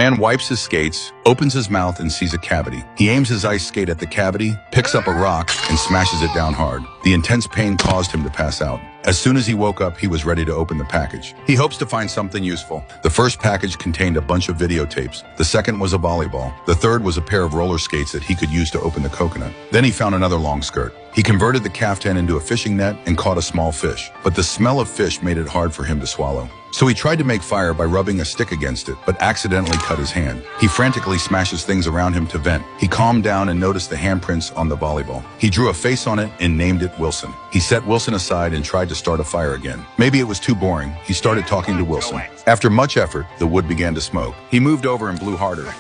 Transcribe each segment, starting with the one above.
man wipes his skates, opens his mouth, and sees a cavity. He aims his ice skate at the cavity, picks up a rock, and smashes it down hard. The intense pain caused him to pass out. As soon as he woke up, he was ready to open the package. He hopes to find something useful. The first package contained a bunch of videotapes. The second was a volleyball. The third was a pair of roller skates that he could use to open the coconut. Then he found another long skirt. He converted the caftan into a fishing net and caught a small fish. But the smell of fish made it hard for him to swallow. So he tried to make fire by rubbing a stick against it, but accidentally cut his hand. He frantically smashes things around him to vent. He calmed down and noticed the handprints on the volleyball. He drew a face on it and named it Wilson. He set Wilson aside and tried to start a fire again. Maybe it was too boring. He started talking to Wilson. After much effort, the wood began to smoke. He moved over and blew harder.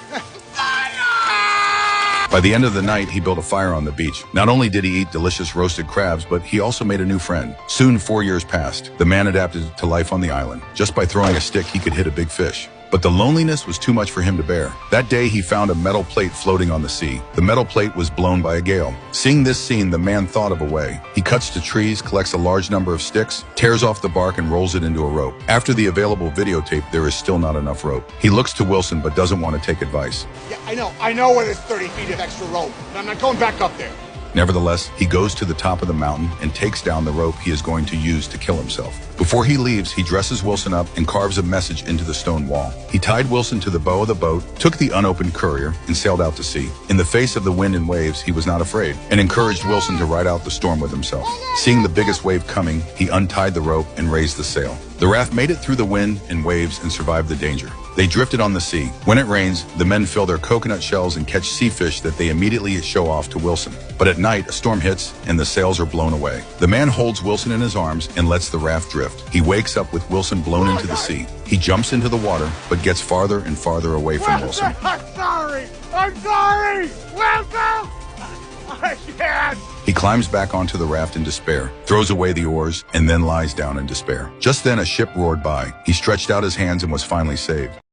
By the end of the night, he built a fire on the beach. Not only did he eat delicious roasted crabs, but he also made a new friend. Soon, 4 years passed. The man adapted to life on the island. Just by throwing a stick, he could hit a big fish. But the loneliness was too much for him to bear. That day, he found a metal plate floating on the sea. The metal plate was blown by a gale. Seeing this scene, the man thought of a way. He cuts to trees, collects a large number of sticks, tears off the bark, and rolls it into a rope. After the available videotape, there is still not enough rope. He looks to Wilson, but doesn't want to take advice. Yeah, I know where there's 30 feet of extra rope, but I'm not going back up there. Nevertheless, he goes to the top of the mountain and takes down the rope he is going to use to kill himself. Before he leaves, he dresses Wilson up and carves a message into the stone wall. He tied Wilson to the bow of the boat, took the unopened courier, and sailed out to sea. In the face of the wind and waves, he was not afraid, and encouraged Wilson to ride out the storm with himself. Seeing the biggest wave coming, he untied the rope and raised the sail. The raft made it through the wind and waves and survived the danger. They drifted on the sea. When it rains, the men fill their coconut shells and catch sea fish that they immediately show off to Wilson. But at night, a storm hits and the sails are blown away. The man holds Wilson in his arms and lets the raft drift. He wakes up with Wilson blown into the sea. He jumps into the water, but gets farther and farther away from Wilson. I'm sorry! Wilson! I can't! He climbs back onto the raft in despair, throws away the oars, and then lies down in despair. Just then a ship roared by. He stretched out his hands and was finally saved.